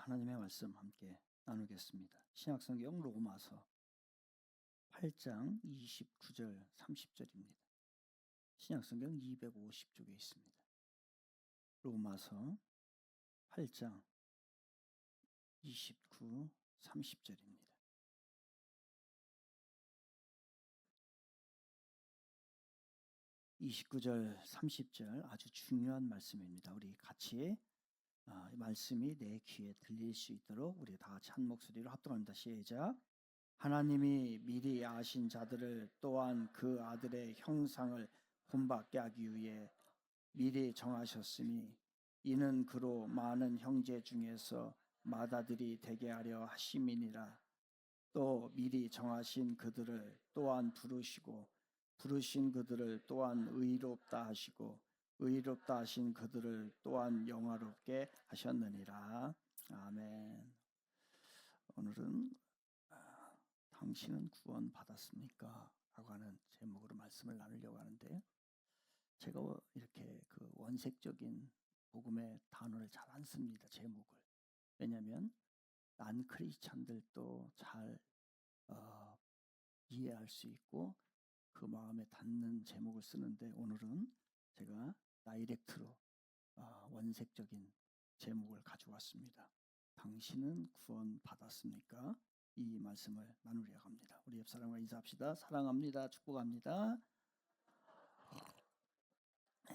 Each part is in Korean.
하나님의 말씀 함께 나누겠습니다. 신약성경 로마서 8장 29절 30절입니다. 신약성경 250쪽에 있습니다. 로마서 8장 29, 30절입니다. (29절) 30절 아주 중요한 말씀입니다. 우리 같이 말씀이 내 귀에 들릴 수 있도록 우리 다 같이 한 목소리로 합동합니다. 시작. 하나님이 미리 아신 자들을 또한 그 아들의 형상을 본받게 하기 위해 미리 정하셨으니 이는 그로 많은 형제 중에서 맏아들이 되게 하려 하심이니라. 또 미리 정하신 그들을 또한 부르시고 부르신 그들을 또한 의롭다 하시고 의롭다 하신 그들을 또한 영화롭게 하셨느니라. 아멘. 오늘은 당신은 구원 받았습니까? 라고 하는 제목으로 말씀을 나누려고 하는데, 제가 이렇게 그 원색적인 복음의 단어를 잘 안 씁니다. 제목을. 왜냐하면 난 크리스찬들도 잘 이해할 수 있고 그 마음에 닿는 제목을 쓰는데, 오늘은 제가 다이렉트로 원색적인 제목을 가져왔습니다. 당신은 구원 받았습니까? 이 말씀을 나누려고 합니다. 우리 옆 사람과 인사합시다. 사랑합니다. 축복합니다.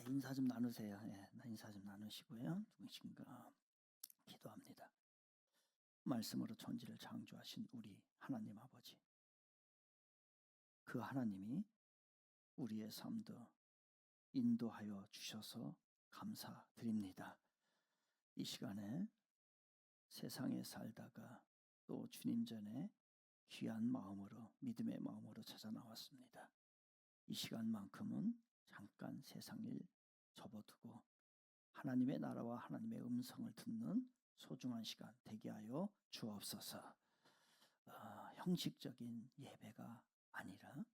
인사 좀 나누세요. 인사 좀 나누시고요. 중심과 기도합니다. 말씀으로 천지를 창조하신 우리 하나님 아버지, 그 하나님이 우리의 삶도 인도하여 주셔서 감사드립니다. 이 시간에 세상에 살다가 또 주님 전에 귀한 마음으로, 믿음의 마음으로 찾아 나왔습니다. 이 시간만큼은 잠깐 세상 일 접어두고 하나님의 나라와 하나님의 음성을 듣는 소중한 시간 되게 하여 주옵소서. 형식적인 예배가 아니라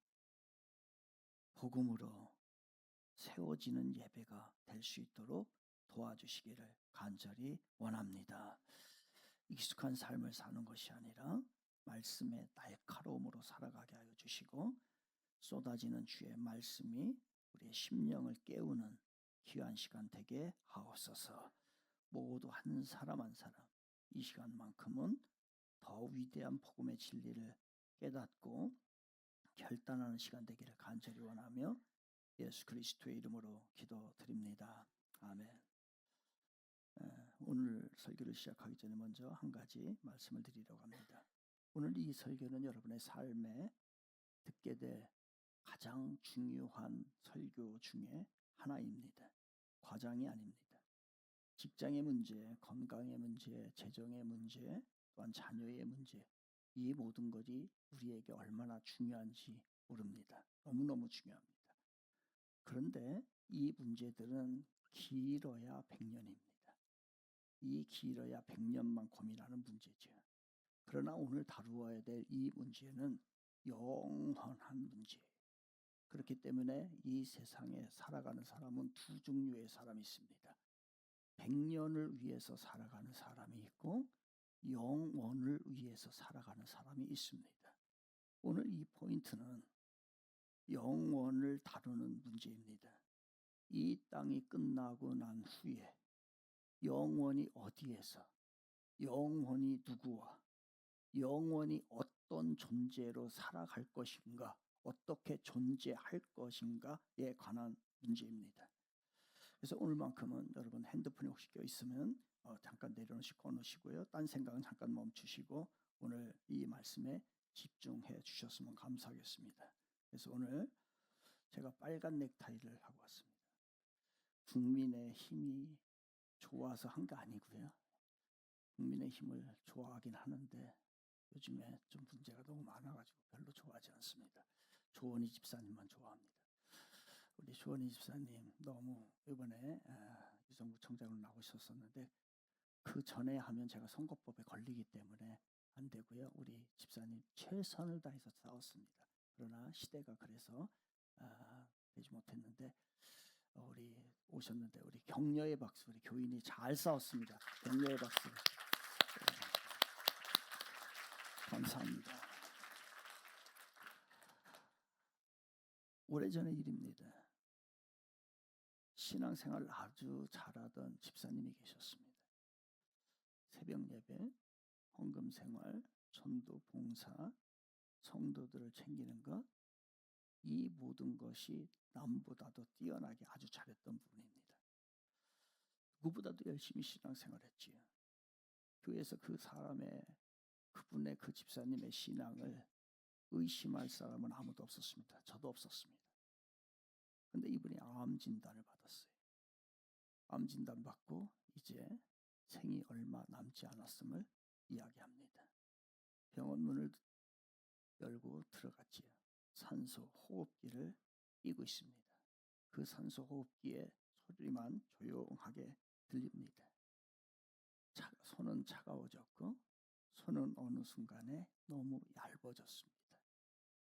복음으로 세워지는 예배가 될 수 있도록 도와주시기를 간절히 원합니다. 익숙한 삶을 사는 것이 아니라 말씀의 날카로움으로 살아가게 하여 주시고, 쏟아지는 주의 말씀이 우리의 심령을 깨우는 귀한 시간 되게 하옵소서. 모두 한 사람 한 사람 이 시간만큼은 더 위대한 복음의 진리를 깨닫고 결단하는 시간 되기를 간절히 원하며 예수 그리스도의 이름으로 기도드립니다. 아멘. 오늘 설교를 시작하기 전에 먼저 한 가지 말씀을 드리려고 합니다. 오늘 이 설교는 여러분의 삶에 듣게 될 가장 중요한 설교 중에 하나입니다. 과장이 아닙니다. 직장의 문제, 건강의 문제, 재정의 문제, 또한 자녀의 문제, 이 모든 것이 우리에게 얼마나 중요한지 모릅니다. 너무너무 중요합니다. 그런데 이 문제들은 길어야 100년입니다. 이 길어야 100년만 고민하는 문제죠. 그러나 오늘 다루어야 될 이 문제는 영원한 문제예요. 그렇기 때문에 이 세상에 살아가는 사람은 두 종류의 사람이 있습니다. 100년을 위해서 살아가는 사람이 있고 영원을 위해서 살아가는 사람이 있습니다. 오늘 이 포인트는 영원을 다루는 문제입니다. 이 땅이 끝나고 난 후에 영원히 어디에서, 영원히 누구와, 영원히 어떤 존재로 살아갈 것인가, 어떻게 존재할 것인가에 관한 문제입니다. 그래서 오늘만큼은 여러분 핸드폰이 혹시 껴 있으면 잠깐 내려놓으시고 꺼놓으시고요. 딴 생각은 잠깐 멈추시고 오늘 이 말씀에 집중해 주셨으면 감사하겠습니다. 그래서 오늘 제가 빨간 넥타이를 하고 왔습니다. 국민의 힘이 좋아서 한 게 아니고요. 국민의 힘을 좋아하긴 하는데 요즘에 좀 문제가 너무 많아가지고 별로 좋아하지 않습니다. 조원희 집사님만 좋아합니다. 우리 조원희 집사님 너무 이번에 유성구 청장으로 나오셨었는데 그 전에 하면 제가 선거법에 걸리기 때문에 안 되고요. 우리 집사님 최선을 다해서 싸웠습니다. 그러나 시대가 그래서 되지 못했는데 우리 오셨는데 우리 격려의 박수, 우리 교인이 잘 싸웠습니다. 격려의 박수. 감사합니다. 오래전의 일입니다. 신앙생활을 아주 잘하던 집사님이 계셨습니다. 새벽 예배, 헌금 생활, 전도 봉사, 성도들을 챙기는 것, 이 모든 것이 남보다도 뛰어나게 아주 잘했던 분입니다. 누구보다도 열심히 신앙생활했지요. 교회에서 그분의 그 집사님의 신앙을 의심할 사람은 아무도 없었습니다. 저도 없었습니다. 그런데 이분이 암 진단을 받았어요. 암 진단 받고 이제 생이 얼마 남지 않았음을 이야기합니다. 병원 문을 열고 들어갔지요. 산소 호흡기를 끼고 있습니다. 그 산소 호흡기의 소리만 조용하게 들립니다. 손은 차가워졌고 손은 어느 순간에 너무 얇아졌습니다.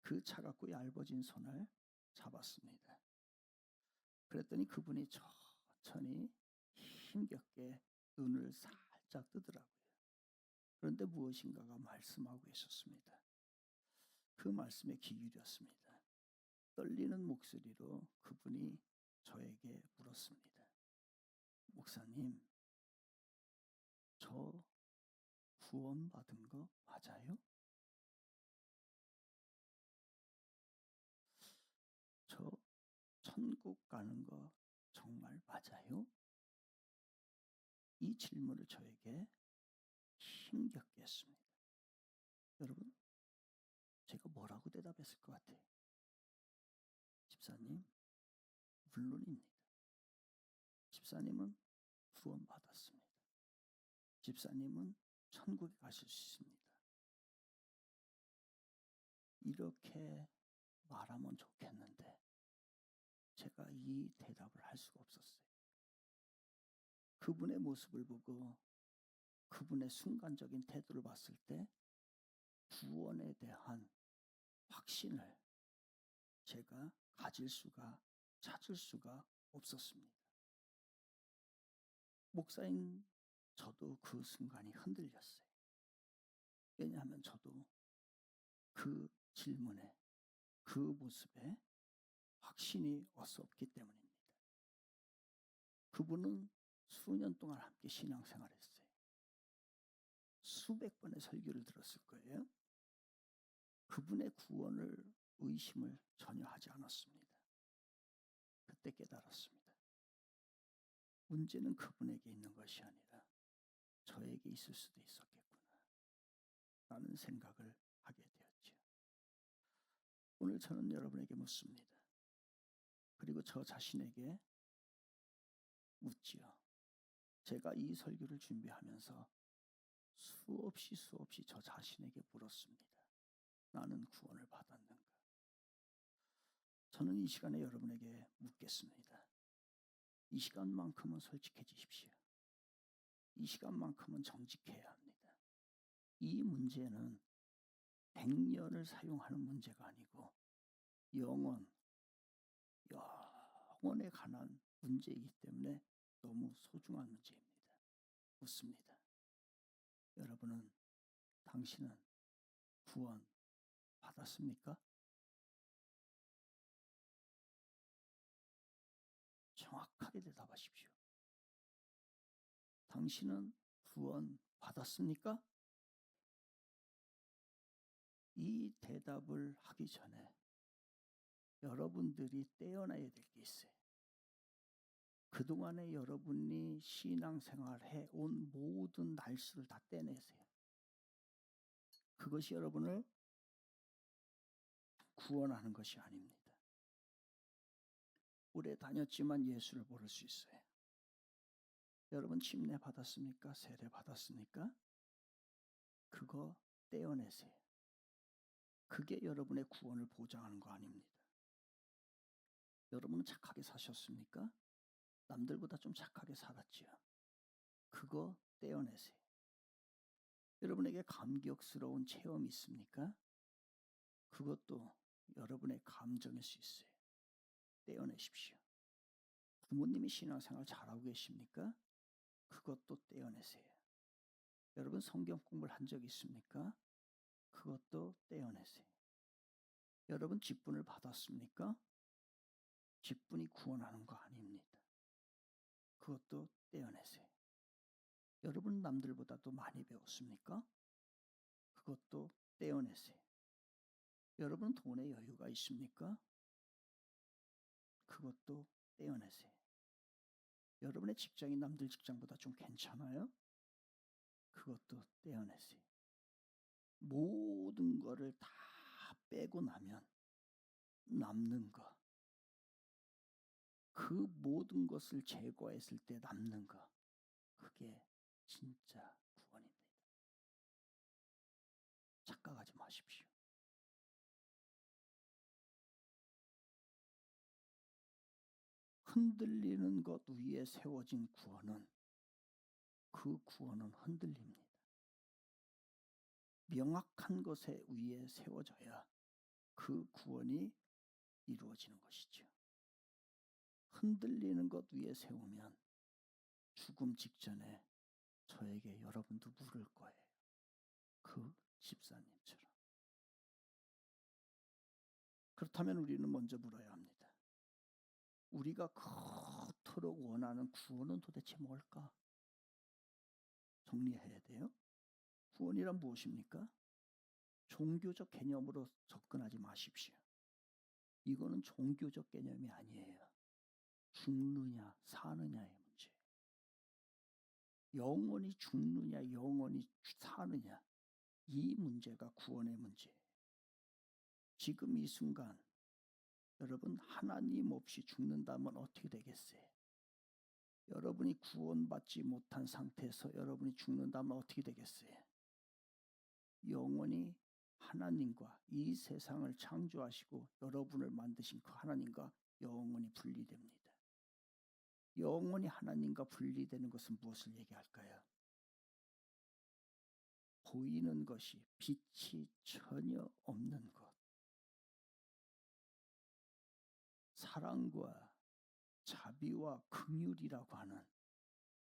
그 차갑고 얇아진 손을 잡았습니다. 그랬더니 그분이 천천히 힘겹게 눈을 살짝 뜨더라고요. 그런데 무엇인가가 말씀하고 계셨습니다. 그 말씀에 귀 기울였습니다. 떨리는 목소리로 그분이 저에게 물었습니다. 목사님, 저 구원받은 거 맞아요? 저 천국 가는 거 정말 맞아요? 이 질문을 저에게 힘겹게 했습니다. 여러분, 제가 뭐라고 대답했을 것 같아요? 집사님, 물론입니다. 집사님은 구원받았습니다. 집사님은 천국에 가실 수 있습니다. 이렇게 말하면 좋겠는데 제가 이 대답을 할 수가 없었어요. 그분의 모습을 보고 그분의 순간적인 태도를 봤을 때 구원에 대한 확신을 제가 찾을 수가 없었습니다. 목사인 저도 그 순간이 흔들렸어요. 왜냐하면 저도 그 질문에, 그 모습에 확신이 없기 때문입니다. 그분은 수년 동안 함께 신앙생활했어요. 수백 번의 설교를 들었을 거예요. 그분의 구원을 의심을 전혀 하지 않았습니다. 그때 깨달았습니다. 문제는 그분에게 있는 것이 아니라 저에게 있을 수도 있었겠구나 라는 생각을 하게 되었죠. 오늘 저는 여러분에게 묻습니다. 그리고 저 자신에게 묻지요. 제가 이 설교를 준비하면서 수없이 저 자신에게 물었습니다. 나는 구원을 받았는가? 저는 이 시간에 여러분에게 묻겠습니다. 이 시간만큼은 솔직해지십시오. 이 시간만큼은 정직해야 합니다. 이 문제는 100년을 사용하는 문제가 아니고 영원에 관한 문제이기 때문에 너무 소중한 문제입니다. 묻습니다. 당신은 구원 받았습니까? 정확하게 대답하십시오. 당신은 구원 받았습니까? 이 대답을 하기 전에 여러분들이 떼어놔야 될 게 있어요. 그동안에 여러분이 신앙생활해 온 모든 날수를 다 떼내세요. 그것이 여러분을 구원하는 것이 아닙니다. 오래 다녔지만 예수를 모를 수 있어요. 여러분 침례 받았습니까? 세례 받았습니까? 그거 떼어내세요. 그게 여러분의 구원을 보장하는 거 아닙니다. 여러분은 착하게 사셨습니까? 남들보다 좀 착하게 살았지요. 그거 떼어내세요. 여러분에게 감격스러운 체험이 있습니까? 그것도 여러분의 감정일 수 있어요. 떼어내십시오. 부모님이 신앙생활 잘하고 계십니까? 그것도 떼어내세요. 여러분 성경 공부를 한 적 있습니까? 그것도 떼어내세요. 여러분 직분을 받았습니까? 직분이 구원하는 거 아닙니다. 그것도 떼어내세요. 여러분 남들보다도 많이 배웠습니까? 그것도 떼어내세요. 여러분 돈에 여유가 있습니까? 그것도 떼어내세요. 여러분의 직장이 남들 직장보다 좀 괜찮아요? 그것도 떼어내세요. 모든 거를 다 빼고 나면 남는 거, 그 모든 것을 제거했을 때 남는 거, 그게 진짜 구원입니다. 착각하지 마십시오. 흔들리는 것 위에 세워진 구원은, 그 구원은 흔들립니다. 명확한 것에 위에 세워져야 그 구원이 이루어지는 것이죠. 흔들리는 것 위에 세우면 죽음 직전에 저에게 여러분도 물을 거예요. 그 집사님처럼. 그렇다면 우리는 먼저 물어야 합니다. 우리가 그토록 원하는 구원은 도대체 뭘까? 정리해야 돼요. 구원이란 무엇입니까? 종교적 개념으로 접근하지 마십시오. 이거는 종교적 개념이 아니에요. 죽느냐 사느냐의 문제. 영원히 죽느냐 영원히 사느냐, 이 문제가 구원의 문제예요. 지금 이 순간 여러분 하나님 없이 죽는다면 어떻게 되겠어요? 여러분이 구원받지 못한 상태에서 여러분이 죽는다면 어떻게 되겠어요? 영원히 하나님과 이 세상을 창조하시고 여러분을 만드신 그 하나님과 영원히 분리됩니다. 영원히 하나님과 분리되는 것은 무엇을 얘기할까요? 보이는 것이 빛이 전혀 없는 것, 사랑과 자비와 긍휼이라고 하는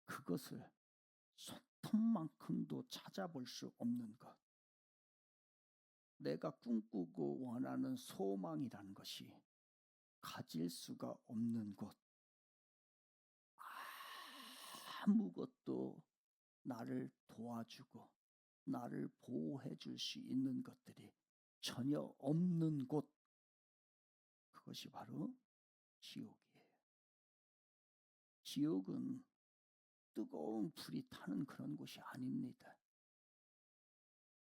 그것을 손톱만큼도 찾아볼 수 없는 것, 내가 꿈꾸고 원하는 소망이라는 것이 가질 수가 없는 곳, 아무것도 나를 도와주고 나를 보호해 줄 수 있는 것들이 전혀 없는 곳, 그것이 바로 지옥이에요. 지옥은 뜨거운 불이 타는 그런 곳이 아닙니다.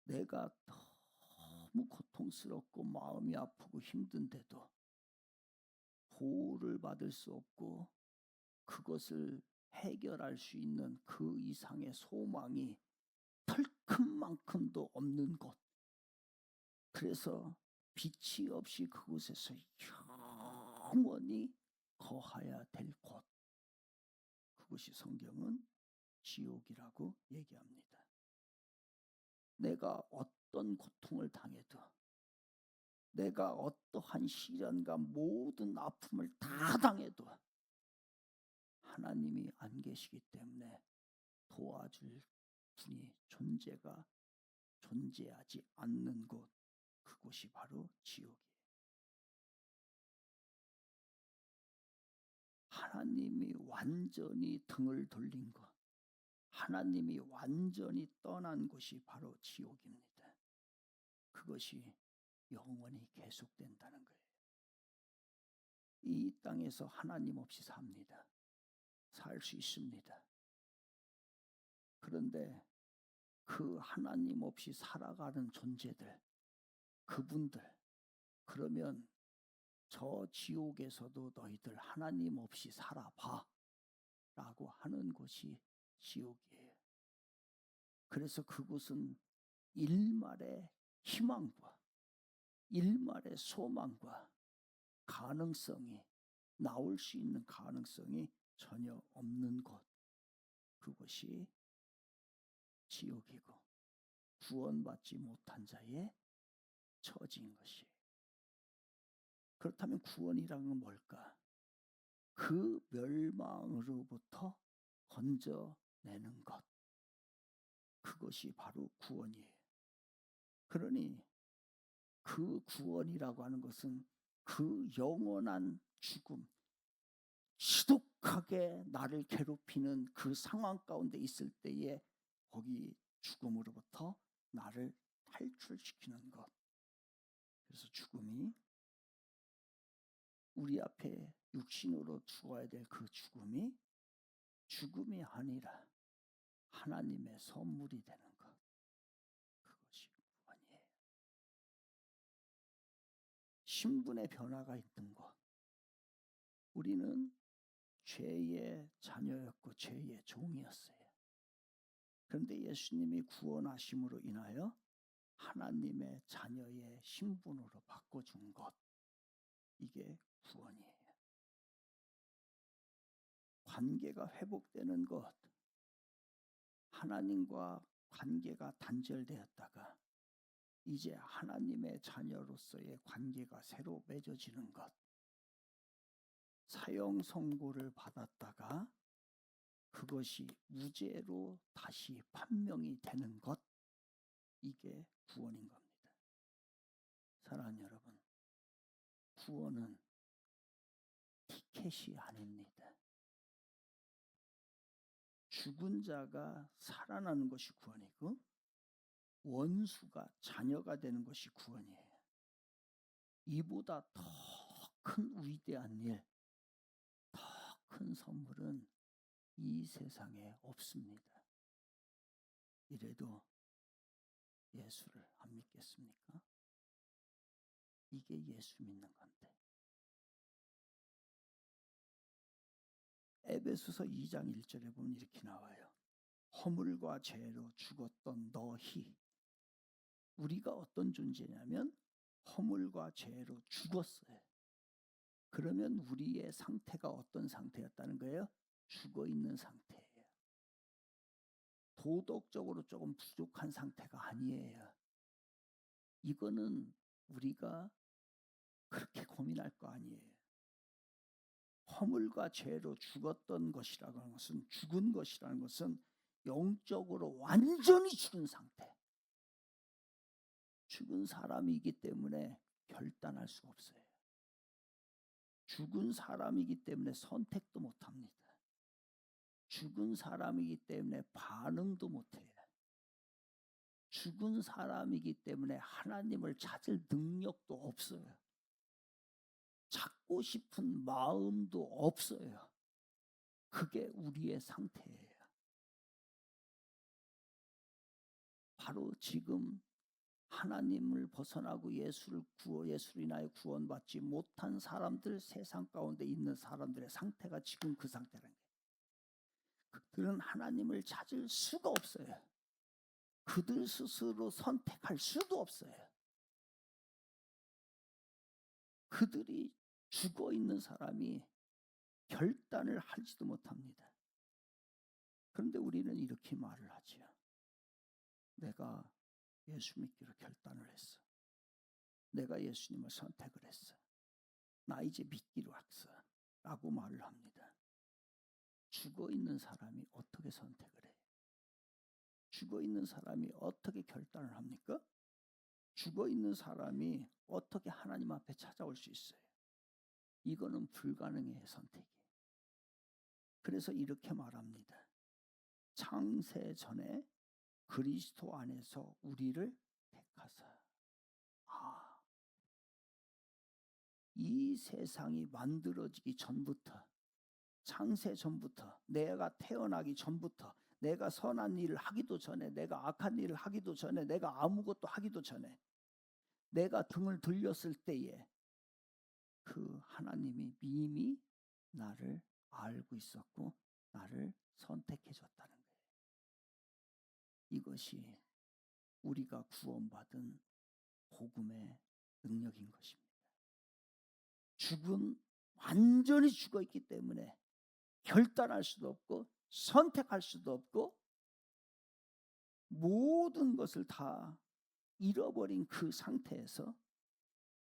내가 너무 고통스럽고 마음이 아프고 힘든데도 보호를 받을 수 없고 그것을 해결할 수 있는 그 이상의 소망이 털큰만큼도 없는 곳, 그래서 빛이 없이 그곳에서 영원히 거하야 될 곳, 그것이 성경은 지옥이라고 얘기합니다. 내가 어떤 고통을 당해도, 내가 어떠한 시련과 모든 아픔을 다 당해도 하나님이 안 계시기 때문에 도와줄 분이 존재하지 않는 곳, 그곳이 바로 지옥이에요. 하나님이 완전히 등을 돌린 것, 하나님이 완전히 떠난 곳이 바로 지옥입니다. 그것이 영원히 계속된다는 거예요. 이 땅에서 하나님 없이 삽니다. 살 수 있습니다. 그런데 그 하나님 없이 살아가는 존재들, 그분들, 그러면 저 지옥에서도 너희들 하나님 없이 살아봐 라고 하는 곳이 지옥이에요. 그래서 그곳은 일말의 희망과 일말의 소망과 가능성이, 나올 수 있는 가능성이 전혀 없는 곳, 그것이 지옥이고 구원받지 못한 자의 처지인 것이에요. 그렇다면 구원이라는 건 뭘까? 그 멸망으로부터 건져내는 것, 그것이 바로 구원이에요. 그러니 그 구원이라고 하는 것은 그 영원한 죽음, 지독하게 나를 괴롭히는 그 상황 가운데 있을 때에 거기 죽음으로부터 나를 탈출시키는 것. 그래서 죽음이 우리 앞에 육신으로 죽어야 될 그 죽음이 아니라 하나님의 선물이 되는 것. 그것이 구원이에요. 신분의 변화가 있는 것. 우리는 죄의 자녀였고 죄의 종이었어요. 그런데 예수님이 구원하심으로 인하여 하나님의 자녀의 신분으로 바꿔준 것. 이게 구원이에요. 관계가 회복되는 것. 하나님과 관계가 단절되었다가 이제 하나님의 자녀로서의 관계가 새로 맺어지는 것. 사형 선고를 받았다가 그것이 무죄로 다시 판명이 되는 것. 이게 구원인 겁니다. 사랑하는 여러분, 구원은 티켓이 아닙니다. 죽은 자가 살아나는 것이 구원이고 원수가 자녀가 되는 것이 구원이에요. 이보다 더 큰 위대한 일, 더 큰 선물은 이 세상에 없습니다. 이래도 예수를 안 믿겠습니까? 이게 예수 믿는 건데. 에베소서 2장 1절에 보면 이렇게 나와요. 허물과 죄로 죽었던 너희. 우리가 어떤 존재냐면 허물과 죄로 죽었어요. 그러면 우리의 상태가 어떤 상태였다는 거예요? 죽어 있는 상태예요. 도덕적으로 조금 부족한 상태가 아니에요. 이거는 우리가 그렇게 고민할 거 아니에요. 허물과 죄로 죽었던 것이라는 것은, 죽은 것이라는 것은 영적으로 완전히 죽은 상태. 죽은 사람이기 때문에 결단할 수 없어요. 죽은 사람이기 때문에 선택도 못합니다. 죽은 사람이기 때문에 반응도 못해요. 죽은 사람이기 때문에 하나님을 찾을 능력도 없어요. 찾고 싶은 마음도 없어요. 그게 우리의 상태예요. 바로 지금 하나님을 벗어나고 예수로 인하여 구원받지 못한 사람들, 세상 가운데 있는 사람들의 상태가 지금 그 상태라는 거예요. 그들은 하나님을 찾을 수가 없어요. 그들 스스로 선택할 수도 없어요. 그들이 죽어 있는 사람이 결단을 하지도 못합니다. 그런데 우리는 이렇게 말을 하지요. 내가 예수 믿기로 결단을 했어. 내가 예수님을 선택을 했어. 나 이제 믿기로 했어. 라고 말을 합니다. 죽어 있는 사람이 어떻게 선택을 해요? 죽어 있는 사람이 어떻게 결단을 합니까? 죽어 있는 사람이 어떻게 하나님 앞에 찾아올 수 있어요? 이거는 불가능해요, 선택이. 그래서 이렇게 말합니다. 창세 전에 그리스도 안에서 우리를 택하사. 이 세상이 만들어지기 전부터, 창세 전부터, 내가 태어나기 전부터, 내가 선한 일을 하기도 전에, 내가 악한 일을 하기도 전에, 내가 아무것도 하기도 전에, 내가 등을 돌렸을 때에 그 하나님이 이미 나를 알고 있었고 나를 선택해 줬다는 거예요. 이것이 우리가 구원받은 복음의 능력인 것입니다. 완전히 죽어 있기 때문에 결단할 수도 없고 선택할 수도 없고 모든 것을 다 잃어버린 그 상태에서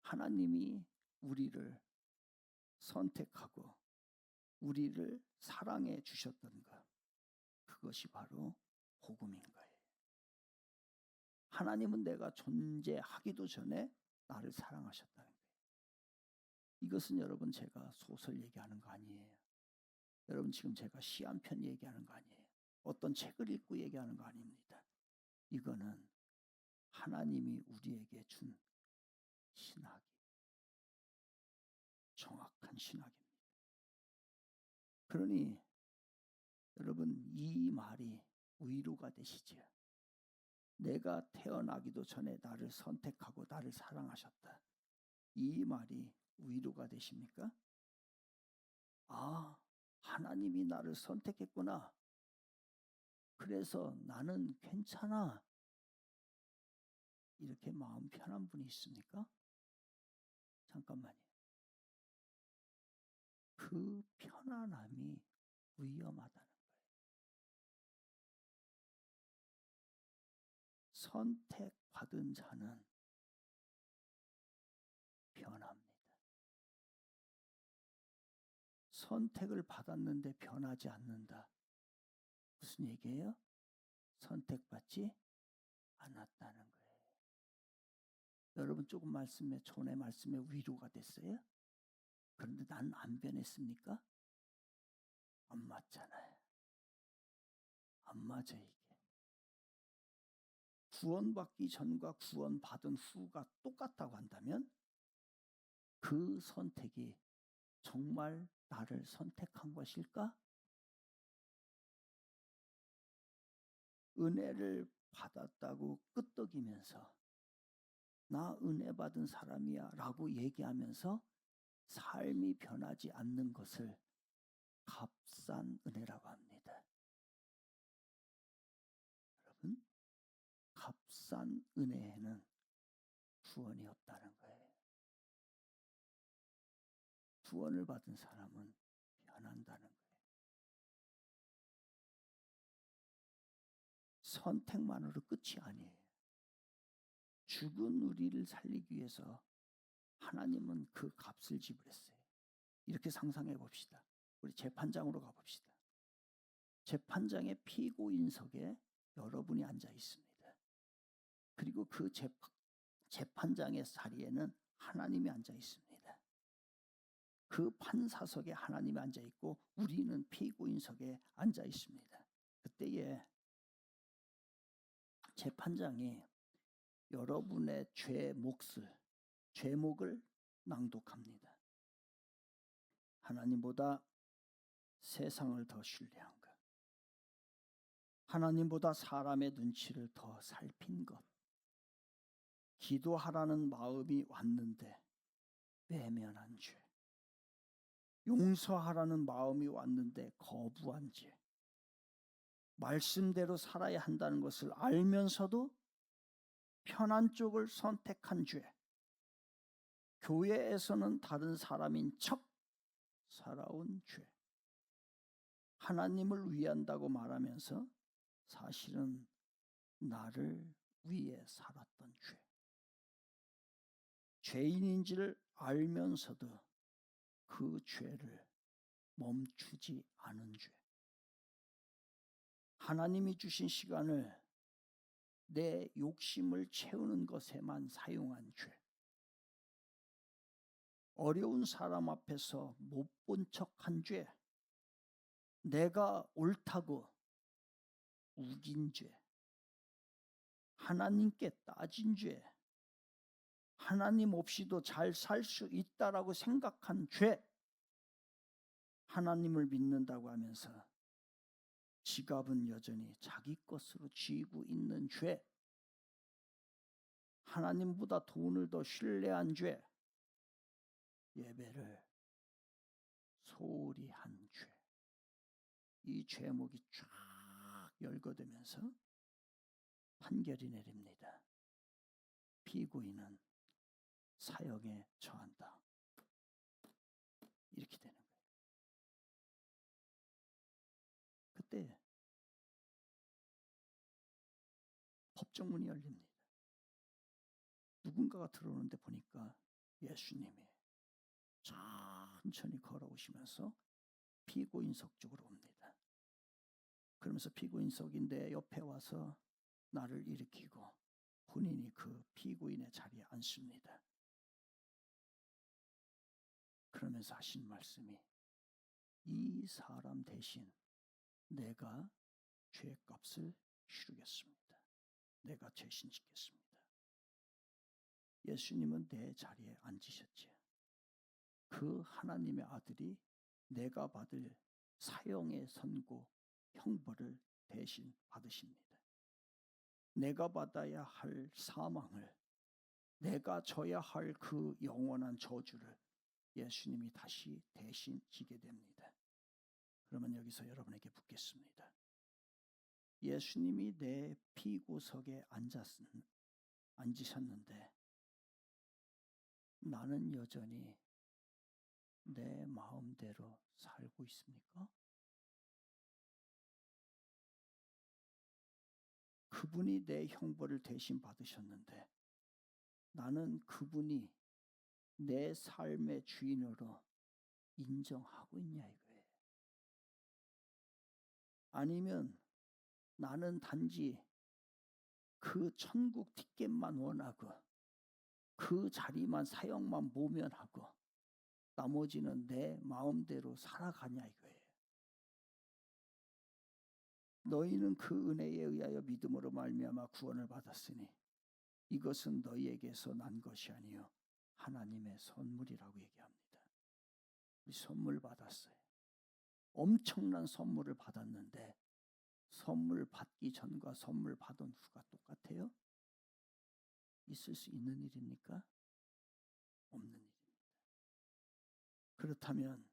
하나님이 우리를 선택하고 우리를 사랑해 주셨던 것, 그것이 바로 복음인 거예요. 하나님은 내가 존재하기도 전에 나를 사랑하셨다는 거예요. 이것은 여러분 제가 소설 얘기하는 거 아니에요. 여러분 지금 제가 시 한 편 얘기하는 거 아니에요. 어떤 책을 읽고 얘기하는 거 아닙니다. 이거는 하나님이 우리에게 준 신학이 정확한 신학입니다. 그러니 여러분 이 말이 위로가 되시지요. 내가 태어나기도 전에 나를 선택하고 나를 사랑하셨다. 이 말이 위로가 되십니까? 아, 하나님이 나를 선택했구나. 그래서 나는 괜찮아. 이렇게 마음 편한 분이 있습니까? 잠깐만요. 그 편안함이 위험하다는 거예요. 선택받은 자는 변합니다. 선택을 받았는데 변하지 않는다. 무슨 얘기예요? 선택받지 않았다는 거예요. 여러분 조금 말씀에 전의 말씀에 위로가 됐어요? 그런데 난 안 변했습니까? 안 맞잖아요. 안 맞아 이게. 구원받기 전과 구원받은 후가 똑같다고 한다면 그 선택이 정말 나를 선택한 것일까? 은혜를 받았다고 끄떡이면서 나 은혜 받은 사람이야 라고 얘기하면서 삶이 변하지 않는 것을 값싼 은혜라고 합니다. 여러분, 값싼 은혜에는 구원이 없다는 거예요. 구원을 받은 사람은 변한다는 거예요. 선택만으로 끝이 아니에요. 죽은 우리를 살리기 위해서 하나님은 그 값을 지불했어요. 이렇게 상상해 봅시다. 우리 재판장으로 가봅시다. 재판장의 피고인석에 여러분이 앉아 있습니다. 그리고 그 재판장의 자리에는 하나님이 앉아 있습니다. 그 판사석에 하나님이 앉아 있고 우리는 피고인석에 앉아 있습니다. 그때에 재판장이 여러분의 죄목을 낭독합니다. 하나님보다 세상을 더 신뢰한 것, 하나님보다 사람의 눈치를 더 살핀 것, 기도하라는 마음이 왔는데 외면한 죄, 용서하라는 마음이 왔는데 거부한 죄, 말씀대로 살아야 한다는 것을 알면서도 편한 쪽을 선택한 죄, 교회에서는 다른 사람인 척 살아온 죄, 하나님을 위한다고 말하면서 사실은 나를 위해 살았던 죄, 죄인인지를 알면서도 그 죄를 멈추지 않은 죄, 하나님이 주신 시간을 내 욕심을 채우는 것에만 사용한 죄, 어려운 사람 앞에서 못 본 척한 죄, 내가 옳다고 우긴 죄, 하나님께 따진 죄, 하나님 없이도 잘 살 수 있다라고 생각한 죄, 하나님을 믿는다고 하면서 지갑은 여전히 자기 것으로 쥐고 있는 죄, 하나님보다 돈을 더 신뢰한 죄, 예배를 소홀히 한 죄, 이 죄목이 쫙 열거되면서 판결이 내립니다. 피고인은 사형에 처한다. 이렇게 되는 거예요. 그때 법정문이 열립니다. 누군가가 들어오는데 보니까 예수님이 천천히 걸어오시면서 피고인석 쪽으로 옵니다. 그러면서 피고인석인데 옆에 와서 나를 일으키고 본인이 그 피고인의 자리에 앉습니다. 그러면서 하신 말씀이 이 사람 대신 내가 죄값을 치르겠습니다. 내가 죄신 짓겠습니다. 예수님은 내 자리에 앉으셨지요. 그 하나님의 아들이 내가 받을 사형의 선고, 형벌을 대신 받으십니다. 내가 받아야 할 사망을, 내가 져야 할 그 영원한 저주를 예수님이 다시 대신 지게 됩니다. 그러면 여기서 여러분에게 묻겠습니다. 예수님이 내 피고석에 앉으셨는데 나는 여전히 내 마음대로 살고 있습니까? 그분이 내 형벌을 대신 받으셨는데 나는 그분이 내 삶의 주인으로 인정하고 있냐 이거예요. 아니면 나는 단지 그 천국 티켓만 원하고 그 자리만 사형만 모면하고 나머지는 내 마음대로 살아가냐 이거예요. 너희는 그 은혜에 의하여 믿음으로 말미암아 구원을 받았으니 이것은 너희에게서 난 것이 아니요 하나님의 선물이라고 얘기합니다. 우리 선물 받았어요. 엄청난 선물을 받았는데 선물 받기 전과 선물 받은 후가 똑같아요? 있을 수 있는 일입니까? 없는 일입니다. 그렇다면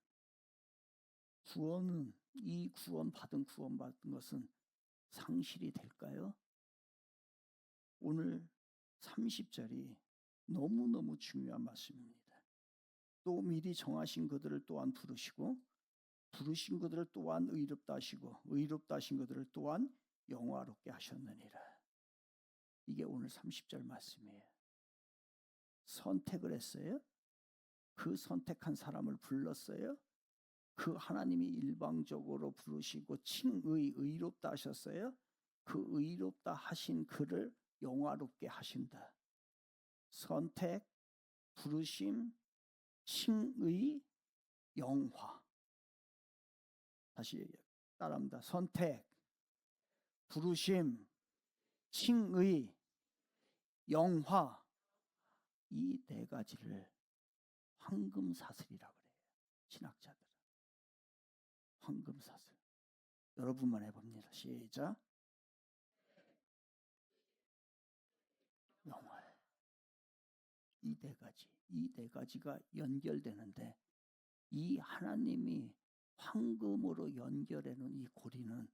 구원은 이 구원받은 것은 상실이 될까요? 오늘 30절이 너무너무 중요한 말씀입니다. 또 미리 정하신 그들을 또한 부르시고 부르신 그들을 또한 의롭다 하시고 의롭다 하신 그들을 또한 영화롭게 하셨느니라. 이게 오늘 30절 말씀이에요. 선택을 했어요? 그 선택한 사람을 불렀어요? 그 하나님이 일방적으로 부르시고 칭의 의롭다 하셨어요? 그 의롭다 하신 그를 영화롭게 하신다. 선택, 부르심, 칭의, 영화. 다시 따라합니다. 선택, 부르심, 칭의, 영화. 이 네 가지를 황금사슬이라고 그래요. 신학자들은. 황금사슬. 여러분만 해봅니다. 시작. 영화. 이 네 가지가 연결되는데 이 하나님이 황금으로 연결해 놓은 이 고리는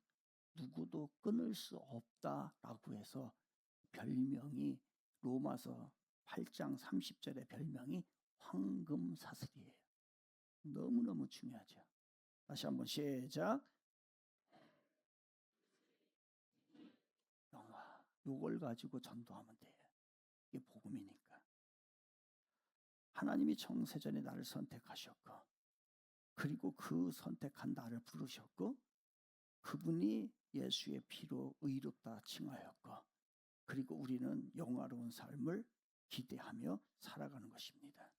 누구도 끊을 수 없다라고 해서 별명이 로마서 8장 30절의 별명이 황금사슬이에요. 너무너무 중요하죠. 다시 한번 시작. 영화. 요걸 가지고 전도하면 돼요. 이게 복음이니까. 하나님이 창세전에 나를 선택하셨고 그리고 그 선택한 나를 부르셨고 그분이 예수의 피로 의롭다 칭하였고 그리고 우리는 영화로운 삶을 기대하며 살아가는 것입니다.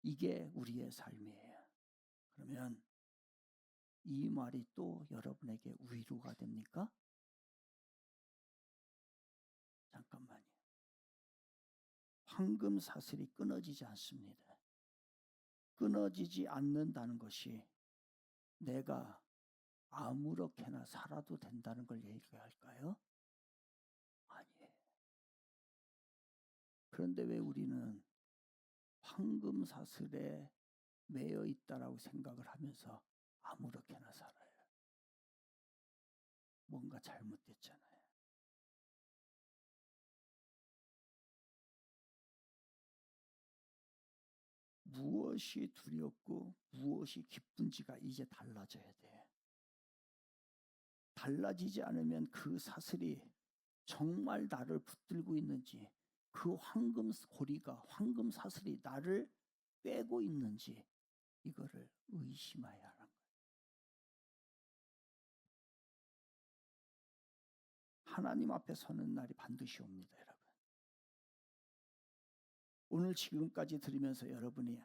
이게 우리의 삶이에요. 그러면 이 말이 또 여러분에게 위로가 됩니까? 잠깐만요. 황금 사슬이 끊어지지 않습니다. 끊어지지 않는다는 것이 내가 아무렇게나 살아도 된다는 걸 얘기할까요? 아니에요. 그런데 왜 우리는 황금 사슬에 매여 있다라고 생각을 하면서 아무렇게나 살아요? 뭔가 잘못됐잖아요. 무엇이 두렵고 무엇이 기쁜지가 이제 달라져야 돼. 달라지지 않으면 그 사슬이 정말 나를 붙들고 있는지 그 황금 고리가 황금 사슬이 나를 빼고 있는지 이거를 의심해야 하는 거예요. 하나님 앞에 서는 날이 반드시 옵니다, 여러분. 오늘 지금까지 들으면서 여러분이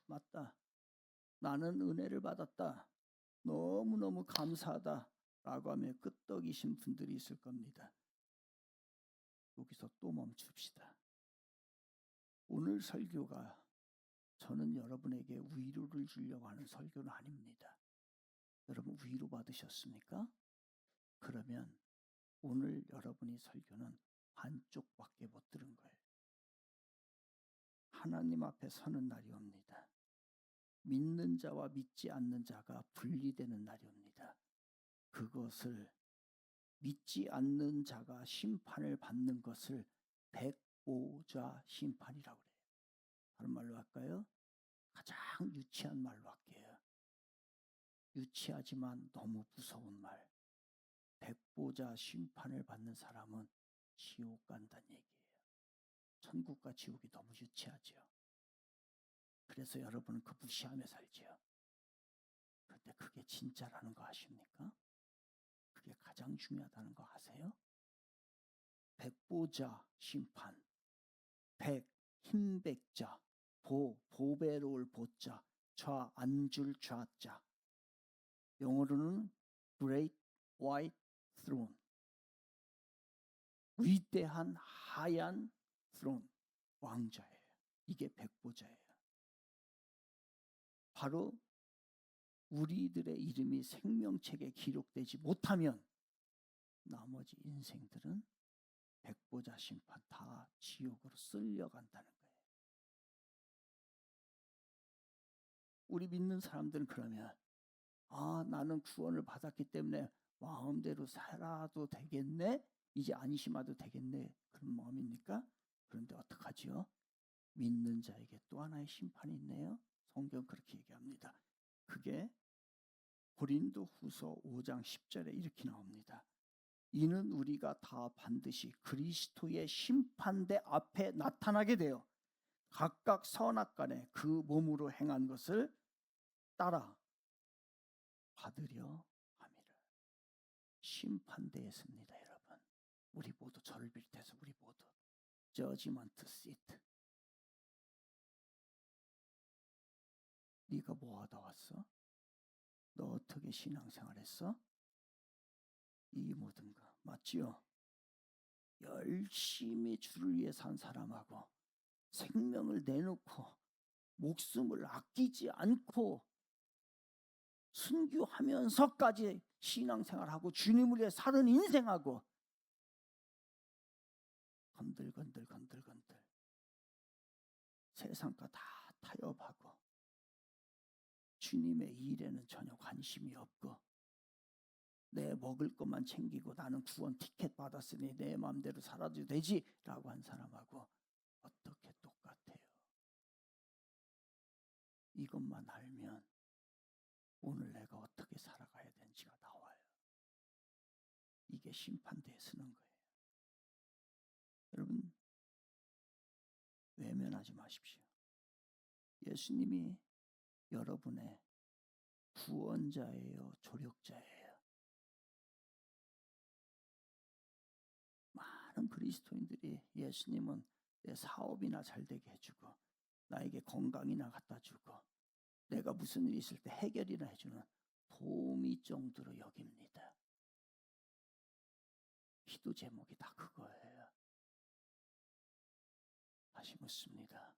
맞다. 나는 은혜를 받았다. 너무너무 감사하다. 라고 하며 끄떡이신 분들이 있을 겁니다. 여기서 또 멈춥시다. 오늘 설교가 저는 여러분에게 위로를 주려고 하는 설교는 아닙니다. 여러분 위로 받으셨습니까? 그러면 오늘 여러분이 설교는 한쪽밖에 못 들은 거예요. 하나님 앞에 서는 날이 옵니다. 믿는 자와 믿지 않는 자가 분리되는 날이 옵니다. 그것을 믿지 않는 자가 심판을 받는 것을 백보자 심판이라고 그래요. 다른 말로 할까요? 가장 유치한 말로 할게요. 유치하지만 너무 무서운 말. 백보자 심판을 받는 사람은 지옥 간다는 얘기예요. 천국과 지옥이 너무 유치하죠. 그래서 여러분은 그 무시하며 살지요. 그런데 그게 진짜라는 거 아십니까? 그게 가장 중요하다는 거 아세요? 백보자 심판, 백 흰백자, 보배로울 보자, 좌 앉을 좌자. 영어로는 Great White Throne, 위대한 하얀 throne, 왕자예요. 이게 백보자예요. 바로 우리들의 이름이 생명책에 기록되지 못하면 나머지 인생들은 백보자 심판 다 지옥으로 쓸려간다는 거예요. 우리 믿는 사람들은 그러면 나는 구원을 받았기 때문에 마음대로 살아도 되겠네? 이제 안심하도 되겠네? 그런 마음입니까? 그런데 어떡하지요? 믿는 자에게 또 하나의 심판이 있네요. 성경 그렇게 얘기합니다. 그게 고린도후서 5장 10절에 이렇게 나옵니다. 이는 우리가 다 반드시 그리스도의 심판대 앞에 나타나게 되어 각각 선악간에 그 몸으로 행한 것을 따라 받으려 함이라. 심판대에 섭니다, 여러분. 우리 모두 저를 비롯해서 우리 모두 저지먼트 시트. 네가 뭐 하다 왔어? 너 어떻게 신앙생활했어? 이 모든 거 맞지요? 열심히 주를 위해 산 사람하고 생명을 내놓고 목숨을 아끼지 않고 순교하면서까지 신앙생활하고 주님을 위해 사는 인생하고 건들건들 세상과 다 타협하고 주님의 일에는 전혀 관심이 없고 내 먹을 것만 챙기고 나는 구원 티켓 받았으니 내 마음대로 살아도 되지 라고 한 사람하고 어떻게 똑같아요? 이것만 알면 오늘 내가 어떻게 살아가야 되는지가 나와요. 이게 심판대에 서는 거예요. 여러분 외면하지 마십시오. 예수님이 여러분의 구원자예요, 조력자예요. 많은 그리스도인들이 예수님은 내 사업이나 잘 되게 해주고 나에게 건강이나 갖다 주고 내가 무슨 일이 있을 때 해결이나 해주는 도우미 정도로 여깁니다. 기도 제목이 다 그거예요. 다시 묻습니다.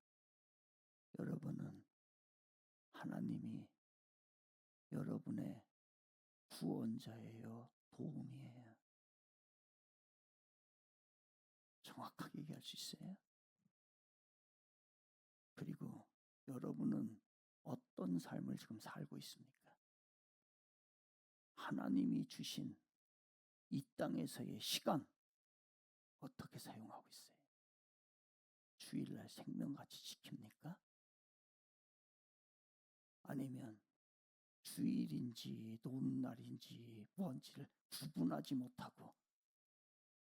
여러분은 하나님이 여러분의 구원자예요, 도움이에요? 정확하게 얘기할 수 있어요? 그리고 여러분은 어떤 삶을 지금 살고 있습니까? 하나님이 주신 이 땅에서의 시간 어떻게 사용하고 있어요? 주일날 생명같이 지킵니까? 아니면 주일인지 노는 날인지 뭔지를 구분하지 못하고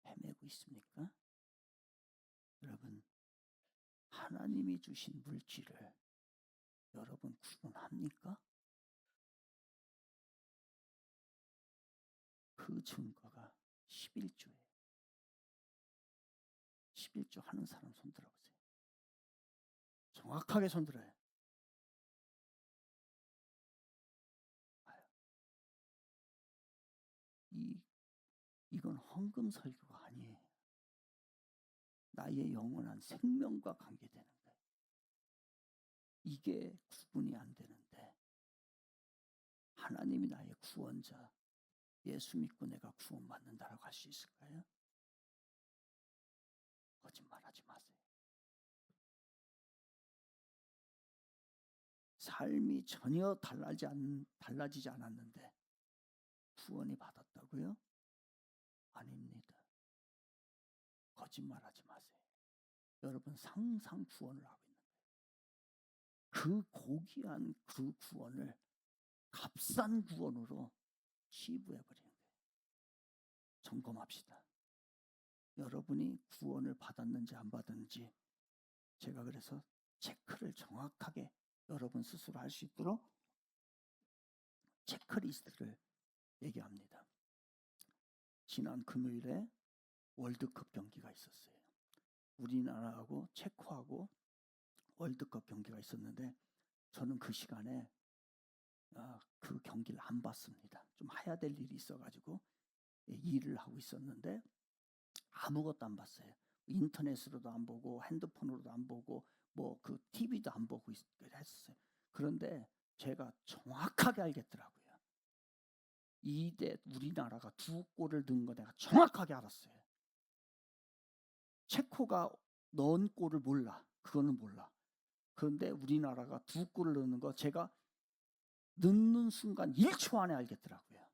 헤매고 있습니까? 여러분, 하나님이 주신 물질을 여러분 구분합니까? 그 증거가 11조예요. 11조 하는 사람 손 들어보세요. 정확하게 손들어요. 이건 헌금 설교가 아니에요. 나의 영원한 생명과 관계되는 거예요. 이게 구분이 안 되는데 하나님이 나의 구원자, 예수 믿고 내가 구원받는다라고 할 수 있을까요? 거짓말하지 마세요. 삶이 전혀 달라지지 않았는데 구원이 받았다고요? 아닙니다. 거짓말하지 마세요. 여러분 상상 구원을 하고 있는 거예요. 그 고귀한 그 구원을 값싼 구원으로 치부해버리는 거예요. 점검합시다. 여러분이 구원을 받았는지 안 받았는지 제가 그래서 체크를 정확하게 여러분 스스로 할 수 있도록 체크리스트를 얘기합니다. 지난 금요일에 월드컵 경기가 있었어요. 우리나라하고 체코하고 월드컵 경기가 있었는데 저는 그 시간에 그 경기를 안 봤습니다. 좀 해야 될 일이 있어가지고 일을 하고 있었는데 아무것도 안 봤어요. 인터넷으로도 안 보고 핸드폰으로도 안 보고 뭐 그 TV도 안 보고 했었어요. 그런데 제가 정확하게 알겠더라고요. 2대 우리나라가 2골을 넣은 거 내가 정확하게 알았어요. 체코가 넣은 골을 몰라. 그거는 몰라. 그런데 우리나라가 2골을 넣는 거 제가 넣는 순간 1초 안에 알겠더라고요.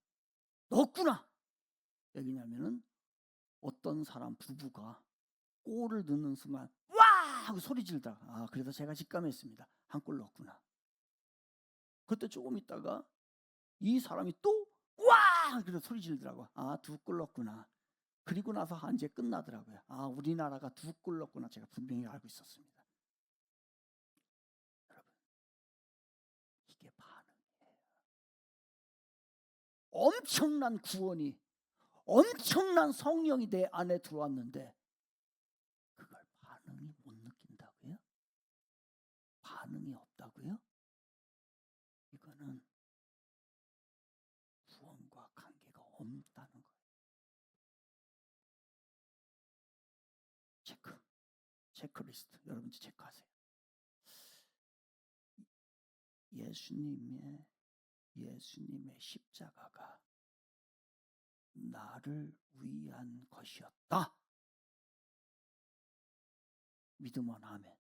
넣었구나. 왜냐면은 어떤 사람 부부가 골을 넣는 순간 와! 하고 소리 지르다가 그래서 제가 직감했습니다. 한 골 넣었구나. 그때 조금 있다가 이 사람이 또 와! 그래서 소리 지르더라고. 2골 넣었구나. 그리고 나서 이제 끝나더라고요. 우리나라가 2골 넣었구나. 제가 분명히 알고 있었습니다. 여러분, 이게 반응이에요. 엄청난 구원이, 엄청난 성령이 내 안에 들어왔는데 그걸 반응이 못 느낀다고요? 반응이 없다고요? 이거는 구원과 관계가 없다는 거예요. 체크리스트 여러분 체크하세요. 예수님의 십자가가 나를 위한 것이었다. 믿으면 아멘.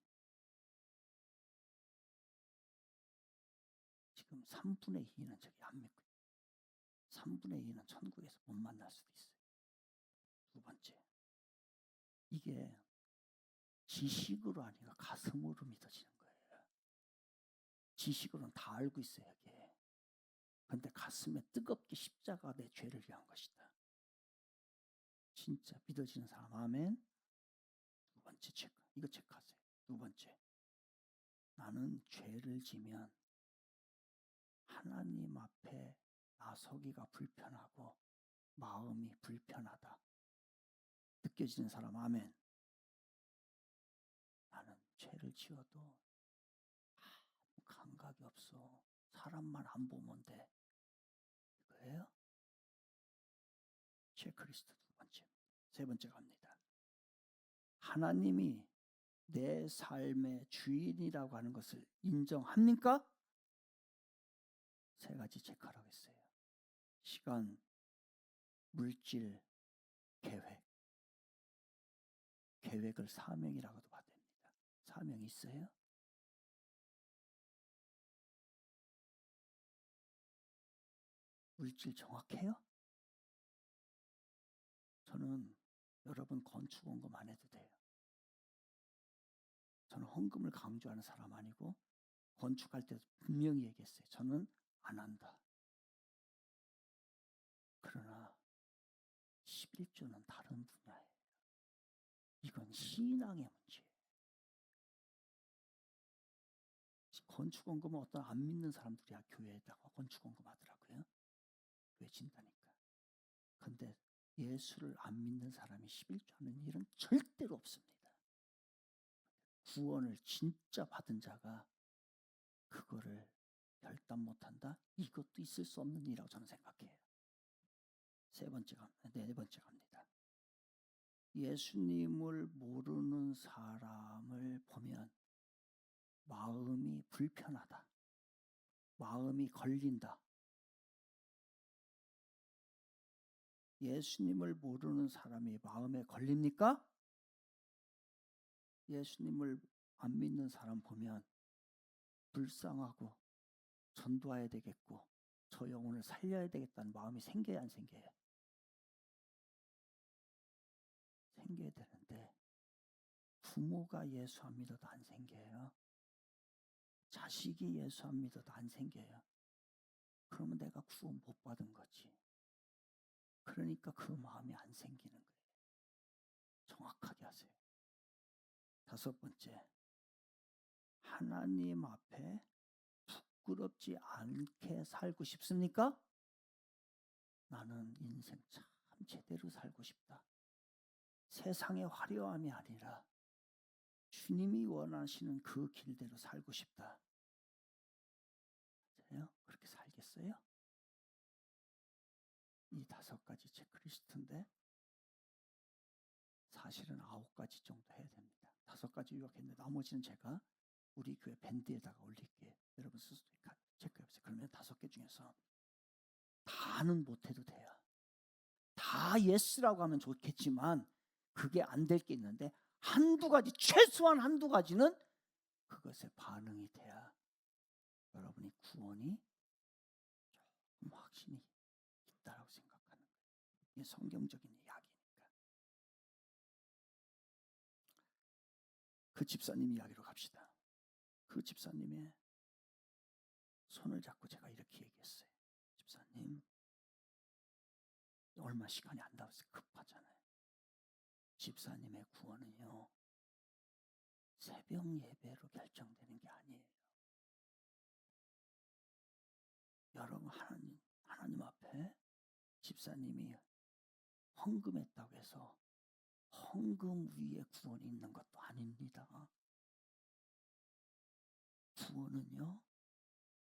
지금 3분의 2는 저기 안 믿고 3분의 2는 천국에서 못 만날 수도 있어요. 두 번째, 이게 지식으로 아니라 가슴으로 믿어지는 거예요. 지식으로는 다 알고 있어요. 이게. 그런데 가슴에 뜨겁게 십자가 내 죄를 위한 것이다. 진짜 믿어지는 사람 아멘. 두 번째 체크. 이거 체크하세요. 두 번째, 나는 죄를 지면 하나님 앞에 나서기가 불편하고 마음이 불편하다. 느껴지는 사람 아멘. 나는 죄를 지어도 아무 감각이 없어. 사람만 안 보면 돼. 이거예요? 체크리스트 두 번째. 세 번째 갑니다. 하나님이 내 삶의 주인이라고 하는 것을 인정합니까? 세 가지 체크하라고 했어요. 시간, 물질, 계획. 계획을 사명이라고도 받습니다. 사명이 있어요? 물질 정확해요? 저는 여러분 건축원금 안 해도 돼요. 저는 헌금을 강조하는 사람 아니고 건축할 때 분명히 얘기했어요. 저는 안 한다. 그러나 11조는 다른 분야예요. 이건 신앙의 문제예요. 건축원금은 어떤 안 믿는 사람들이 교회에다가 건축원금 하더라고요. 교회 진다니까. 그런데 예수를 안 믿는 사람이 11조 하는 일은 절대로 없습니다. 구원을 진짜 받은 자가 그거를 결단 못한다? 이것도 있을 수 없는 일이라고 저는 생각해요. 네 번째 갑니다. 예수님을 모르는 사람을 보면 마음이 불편하다. 마음이 걸린다. 예수님을 모르는 사람이 마음에 걸립니까? 예수님을 안 믿는 사람 보면 불쌍하고 전도해야 되겠고 저 영혼을 살려야 되겠다는 마음이 생겨야 안 생겨요? 생겨야 되는데 부모가 예수 안 믿어도 안 생겨요. 자식이 예수 안 믿어도 안 생겨요. 그러면 내가 구원 못 받은 거지. 그러니까 그 마음이 안 생기는 거예요. 정확하게 하세요. 다섯 번째, 하나님 앞에 부끄럽지 않게 살고 싶습니까? 나는 인생 참 제대로 살고 싶다. 세상의 화려함이 아니라 주님이 원하시는 그 길대로 살고 싶다. 맞아요? 그렇게 살겠어요? 이 5가지 체크리스트인데 사실은 9가지 정도 해야 됩니다. 5가지 요약했는데 나머지는 제가 우리 교회 밴드에다가 올릴게요. 여러분 스스로 체크해보세요. 그러면 5개 중에서 다는 못해도 돼요. 다 예스라고 하면 좋겠지만 그게 안 될 게 있는데 한두 가지, 최소한 한두 가지는 그것에 반응이 돼야 여러분이 구원이 조금 확신이 있다라고 생각하는 거예요. 이게 성경적인 이야기니까. 그 집사님 이야기로 갑시다. 그 집사님의 손을 잡고 제가 이렇게 얘기했어요. 집사님, 얼마 시간이 안 남았어요. 급하잖아요. 집사님의 구원은요, 새벽 예배로 결정되는 게 아니에요. 여러분, 하나님 앞에 집사님이 헌금했다고 해서 헌금 위에 구원이 있는 것도 아닙니다. 구원은요,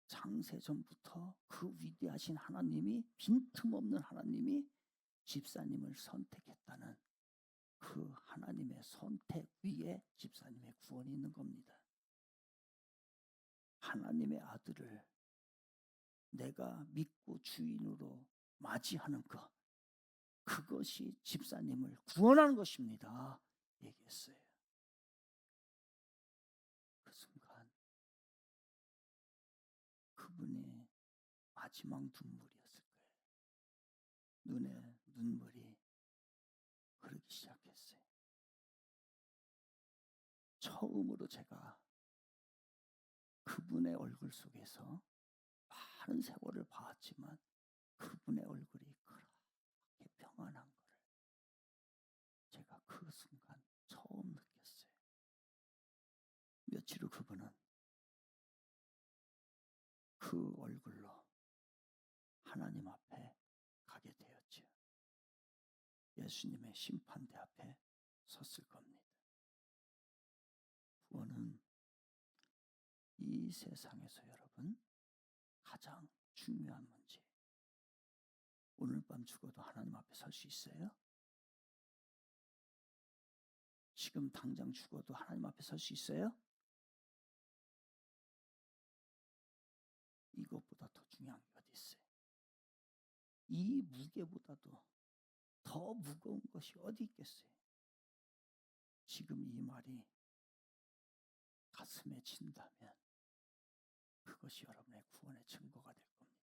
창세전부터 그 위대하신 하나님이, 빈틈없는 하나님이 집사님을 선택했다는 그 하나님의 선택 위에 집사님의 구원이 있는 겁니다. 하나님의 아들을 내가 믿고 주인으로 맞이하는 것, 그것이 집사님을 구원하는 것입니다. 얘기했어요. 그 순간 그분이 마지막 눈물이었을 거예요. 눈에 눈물이 흐르기 시작했어요. 처음으로 제가 그분의 얼굴 속에서 많은 세월을 봐왔지만 그분의 얼굴이 그렇게 평안한 거를 제가 그 순간 처음 느꼈어요. 며칠 후 그분은 그 얼굴로 하나님 앞에 가게 되었죠. 예수님의 심판대 앞에 섰을 겁니다. 구원은 이 세상에서 여러분 가장 중요한 문제. 오늘 밤 죽어도 하나님 앞에 설 수 있어요? 지금 당장 죽어도 하나님 앞에 설 수 있어요? 이것보다 더 중요한 게 어디 있어요? 이 무게보다도 더 무거운 것이 어디 있겠어요? 지금 이 말이 가슴에 친다면 그것이 여러분의 구원의 증거가 될 겁니다.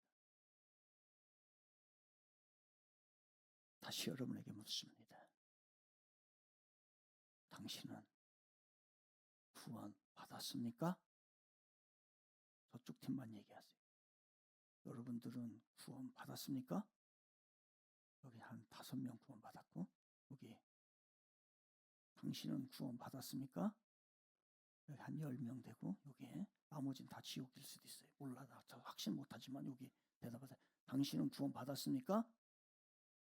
다시 여러분에게 묻습니다. 당신은 구원 받았습니까? 저쪽 팀만 얘기하세요. 여러분들은 구원 받았습니까? 여기 한 5명 구원 받았고, 여기 당신은 구원 받았습니까? 여기 한 10명 되고, 여기에 나머지는 다 지옥일 수도 있어요. 몰라, 저 확신 못하지만 여기 대답하세요. 당신은 구원 받았습니까?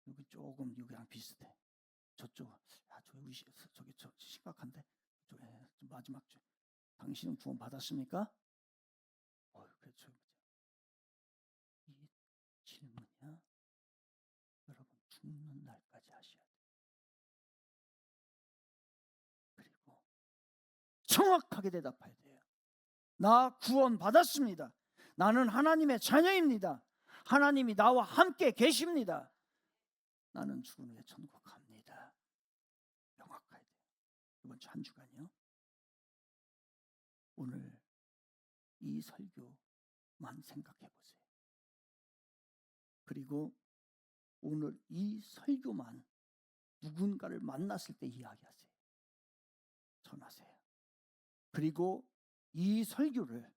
여기 조금 여기랑 비슷해. 저쪽, 저기 심각한데 마지막 주. 당신은 구원 받았습니까? 그렇죠. 이 질문이야. 여러분 죽는 날까지 하셔야 돼요. 그리고 정확하게 대답해야 돼요. 나 구원 받았습니다. 나는 하나님의 자녀입니다. 하나님이 나와 함께 계십니다. 나는 죽은 후에 천국 갑니다. 명확해야 돼요. 이번 주 한 주간요. 오늘 이 설교만 생각해 보세요. 그리고 오늘 이 설교만 누군가를 만났을 때 이야기하세요. 전하세요. 그리고 이 설교를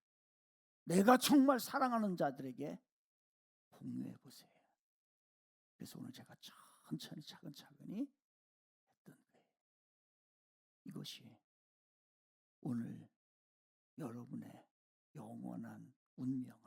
내가 정말 사랑하는 자들에게 공유해 보세요. 그래서 오늘 제가 천천히 차근차근히 했던 거예요. 이것이 오늘 여러분의 영원한 운명